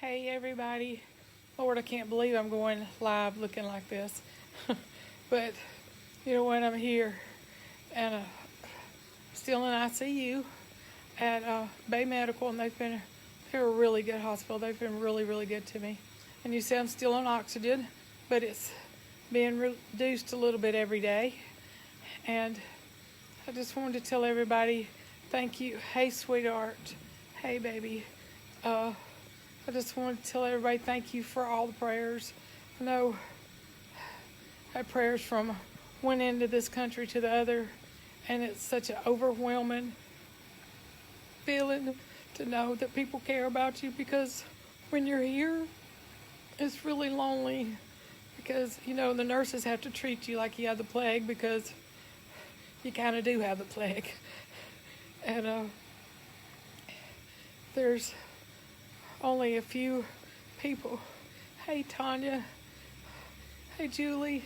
Hey everybody. Lord, I can't believe I'm going live looking like this. But you know what, I'm here and still in ICU at Bay Medical, and they're a really good hospital. They've been really, really good to me. And you say I'm still on oxygen, but it's being reduced a little bit every day. And I just wanted to tell everybody thank you. Hey sweetheart. Hey baby. I just wanted to tell everybody thank you for all the prayers. I know I had prayers from one end of this country to the other, and it's such an overwhelming feeling to know that people care about you, because when you're here, it's really lonely, because, you know, the nurses have to treat you like you have the plague, because you kind of do have the plague. And there's only a few people. Hey Tanya. Hey Julie.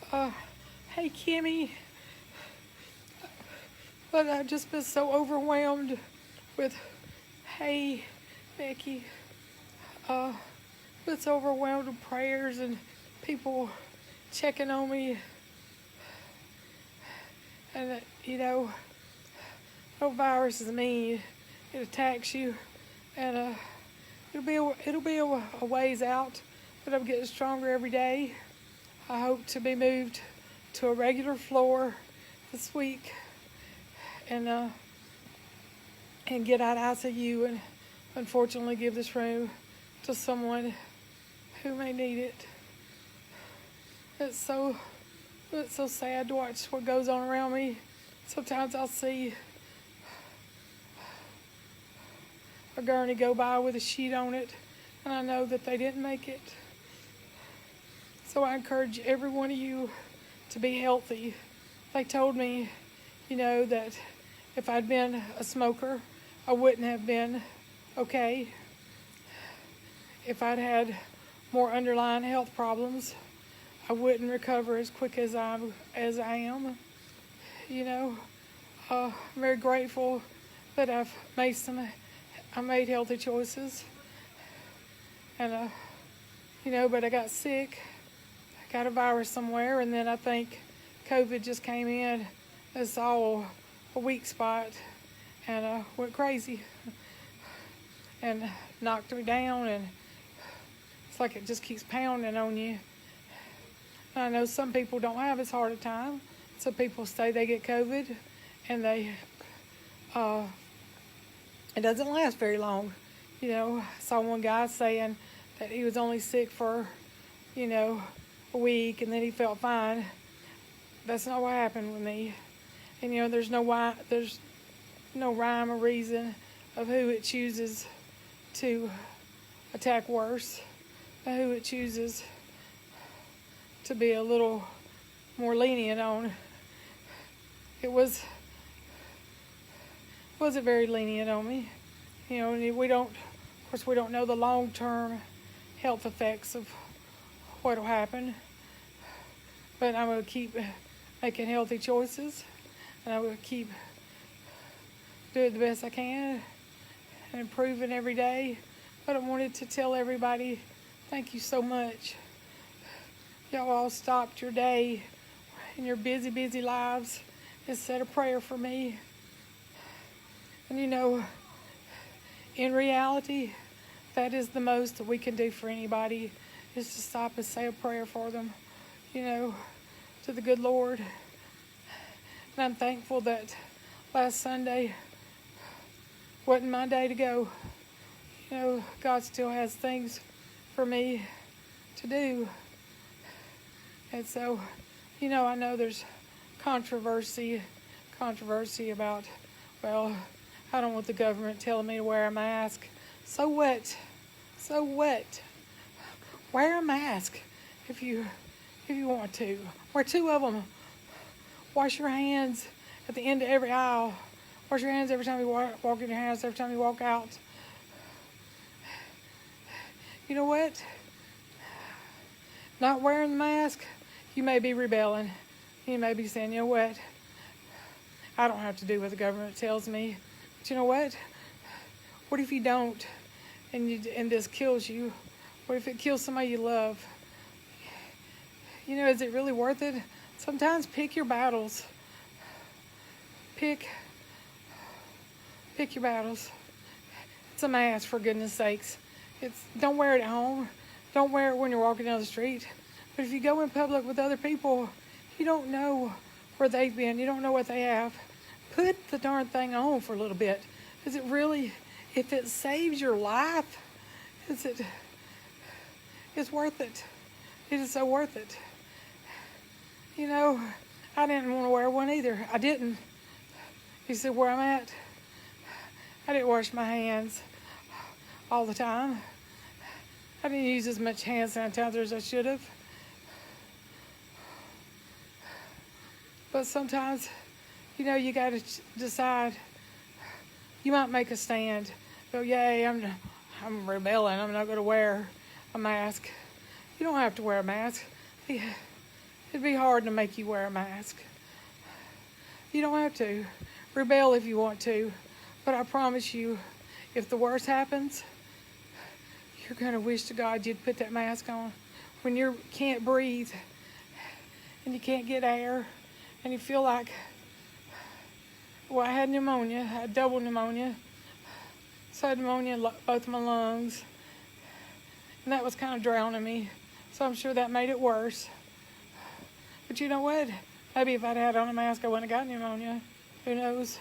Hey Kimmy. But I've just been so overwhelmed with, hey Becky. It's overwhelmed with prayers and people checking on me. And you know, no virus is mean. It attacks you. And it'll be a ways out, but I'm getting stronger every day. I hope to be moved to a regular floor this week, and get out of ICU and unfortunately give this room to someone who may need it. It's so sad to watch what goes on around me. Sometimes I'll see a gurney go by with a sheet on it, and I know that they didn't make it. So I encourage every one of you to be healthy. They told me, you know, that if I'd been a smoker, I wouldn't have been okay. If I'd had more underlying health problems, I wouldn't recover as quick as I am. You know, I'm very grateful that I've made healthy choices, and you know, but I got sick. I got a virus somewhere, and then I think COVID just came in. It's all a weak spot, and went crazy and knocked me down, and it's like it just keeps pounding on you. And I know some people don't have as hard a time. Some people say they get COVID and it doesn't last very long. You know, I saw one guy saying that he was only sick for, you know, a week, and then he felt fine. That's not what happened with me. And you know, there's no rhyme or reason of who it chooses to attack worse, and who it chooses to be a little more lenient on. It wasn't very lenient on me. You know, and we don't know the long-term health effects of what'll happen. But I'm going to keep making healthy choices, and I'm going to keep doing the best I can and improving every day. But I wanted to tell everybody, thank you so much. Y'all all stopped your day in your busy, busy lives and said a prayer for me. And you know, in reality, that is the most that we can do for anybody, is to stop and say a prayer for them, you know, to the good Lord. And I'm thankful that last Sunday wasn't my day to go. You know, God still has things for me to do. And so, you know, I know there's controversy about, well, I don't want the government telling me to wear a mask. So what? So what? Wear a mask if you want to. Wear two of them. Wash your hands at the end of every aisle. Wash your hands every time you walk in your house, every time you walk out. You know what? Not wearing the mask, you may be rebelling. You may be saying, you know what? I don't have to do what the government tells me. But you know what? What if you don't and this kills you? What if it kills somebody you love? You know, is it really worth it? Sometimes pick your battles. Pick your battles. It's a mask, for goodness sakes. Don't wear it at home. Don't wear it when you're walking down the street. But if you go in public with other people, you don't know where they've been. You don't know what they have. Put the darn thing on for a little bit. Is it really, if it saves your life, it's worth it. It is so worth it. You know, I didn't want to wear one either. I didn't. You see where I'm at? I didn't wash my hands all the time. I didn't use as much hand sanitizer as I should have. But sometimes, you know, you got to decide. You might make a stand. Go, yay, I'm rebelling. I'm not going to wear a mask. You don't have to wear a mask. It'd be hard to make you wear a mask. You don't have to. Rebel if you want to. But I promise you, if the worst happens, you're going to wish to God you'd put that mask on. When you can't breathe and you can't get air and you feel like, well, I had pneumonia. I had double pneumonia. So I had pneumonia in both my lungs. And that was kind of drowning me. So I'm sure that made it worse. But you know what? Maybe if I'd had on a mask, I wouldn't have got pneumonia. Who knows?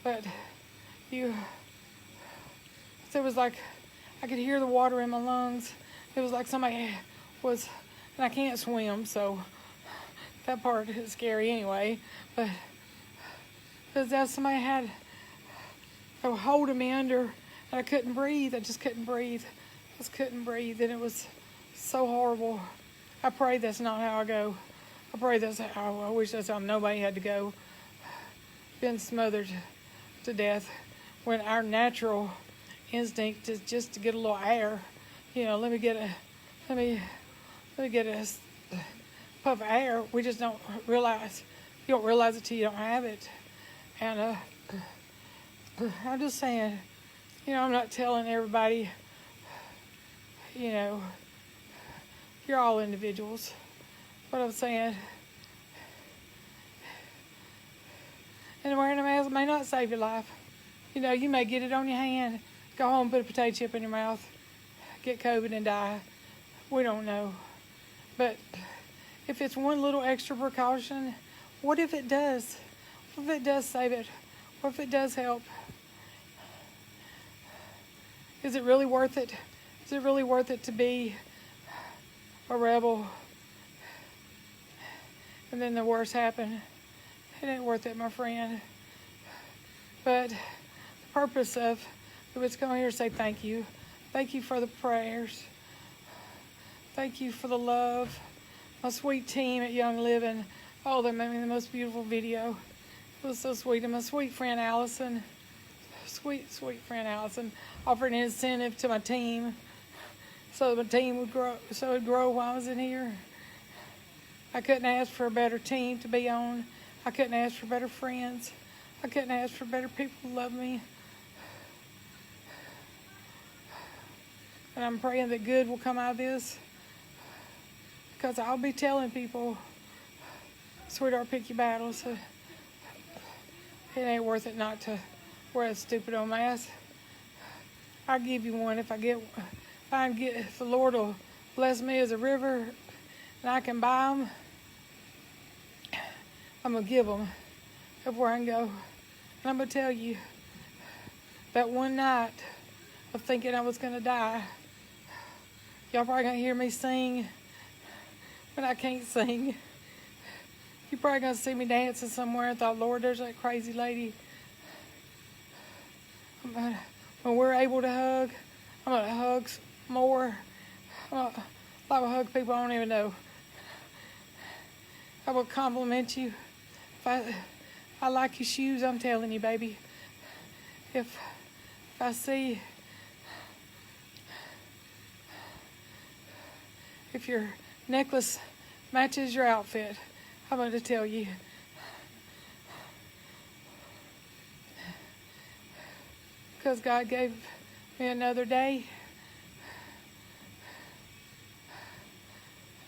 But it was like I could hear the water in my lungs. It was like somebody was, and I can't swim, so that part is scary anyway. But because that somebody had, they were holding me under, and I couldn't breathe. I just couldn't breathe. I just couldn't breathe, and it was so horrible. I pray that's not how I go. I pray that's how, I wish that's how nobody had to go. Been smothered to death when our natural instinct is just to get a little air. You know, let me get a puff of air. We just don't realize. You don't realize it till you don't have it. And I'm just saying, you know, I'm not telling everybody, you know, you're all individuals. But I'm saying, and wearing a mask may not save your life. You know, you may get it on your hand, go home, put a potato chip in your mouth, get COVID and die. We don't know. But if it's one little extra precaution, what if it does? What if it does save it? What if it does help? Is it really worth it? Is it really worth it to be a rebel? And then the worst happened. It ain't worth it, my friend. But the purpose of it's coming here to say thank you. Thank you for the prayers. Thank you for the love. My sweet team at Young Living. Oh, they made me the most beautiful video. It was so sweet. And my sweet friend Allison, sweet friend Allison, offered an incentive to my team so my team would grow, so it'd grow while I was in here. I couldn't ask for a better team to be on. I couldn't ask for better friends. I couldn't ask for better people who love me. And I'm praying that good will come out of this, because I'll be telling people, sweetheart, pick your battles. It ain't worth it not to wear a stupid old mask. I'll give you one if if the Lord will bless me as a river and I can buy them. I'm going to give them everywhere I can go. And I'm going to tell you, that one night of thinking I was going to die, y'all probably going to hear me sing when I can't sing. You're probably going to see me dancing somewhere and thought, Lord, there's that crazy lady. When we're able to hug, I'm going to hug more. I will hug people I don't even know. I will compliment you. If I like your shoes, I'm telling you, baby. If I see, if your necklace matches your outfit, I'm going to tell you. Because God gave another day.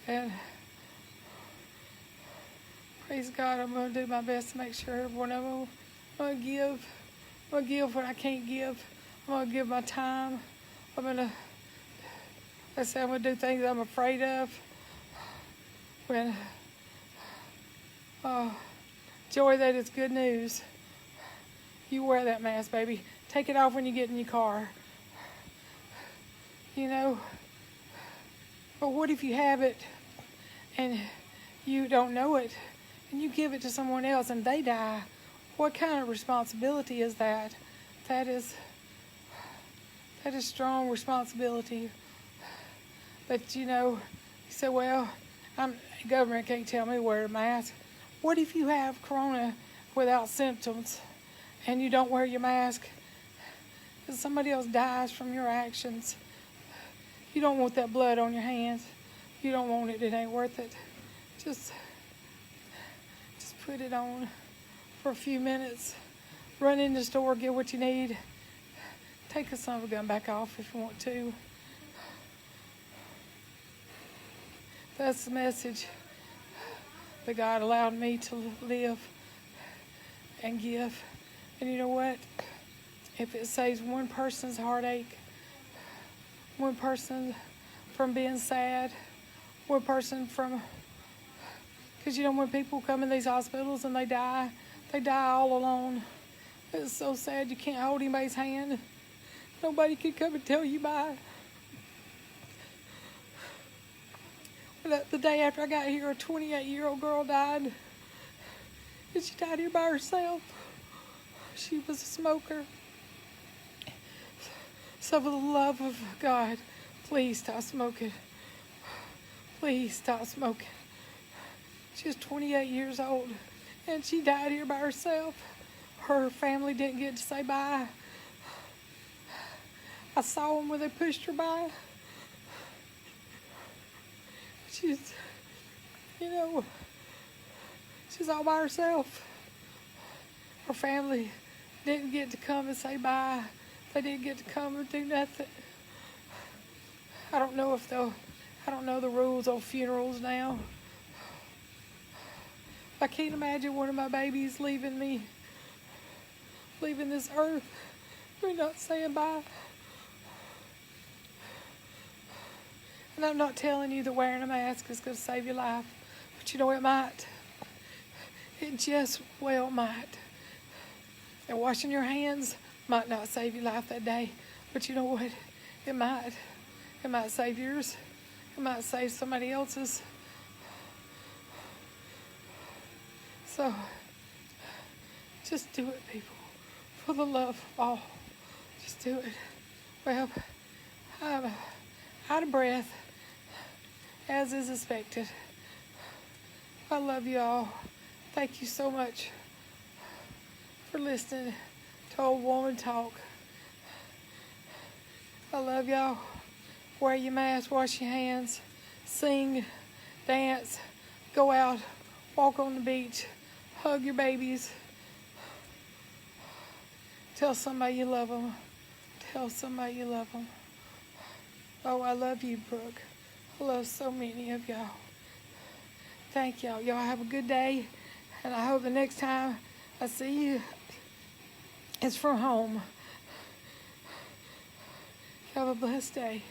And praise God, I'm going to do my best to make sure everyone of them. I'm going to give what I can't give. I'm going to give my time. I'm going to do things I'm afraid of. When, Joy, that is good news. You wear that mask, baby. Take it off when you get in your car. You know, but what if you have it and you don't know it and you give it to someone else and they die? What kind of responsibility is that? That is strong responsibility. But you know, you say, well, government can't tell me to wear a mask. What if you have corona without symptoms and you don't wear your mask? And somebody else dies from your actions. You don't want that blood on your hands. You don't want it. It ain't worth it. Just put it on for a few minutes. Run in the store, get what you need. Take the son of a gun back off if you want to. That's the message that God allowed me to live and give. And you know what? If it saves one person's heartache, one person from being sad, one person from, because you know when people come in these hospitals and they die all alone. It's so sad you can't hold anybody's hand. Nobody can come and tell you bye. But the day after I got here, a 28-year-old girl died. And she died here by herself. She was a smoker. So for the love of God, please stop smoking. Please stop smoking. She was 28 years old, and she died here by herself. Her family didn't get to say bye. I saw them when they pushed her by. She's, you know, she's all by herself. Her family didn't get to come and say bye. They didn't get to come and do nothing. I don't know the rules on funerals now. I can't imagine one of my babies leaving this earth. We're not saying bye. And I'm not telling you that wearing a mask is going to save your life. But you know, it might. It just well might. And washing your hands might not save your life that day. But you know what? It might. It might save yours. It might save somebody else's. So, just do it, people. For the love of all. Just do it. Well, I'm out of breath, as is expected. I love you all. Thank you so much for listening to Old Woman Talk. I love y'all. Wear your mask, wash your hands, sing, dance, go out, walk on the beach, hug your babies. Tell somebody you love them. Tell somebody you love them. Oh, I love you, Brooke. I love so many of y'all. Thank y'all. Y'all have a good day. And I hope the next time I see you, it's from home. Have a blessed day.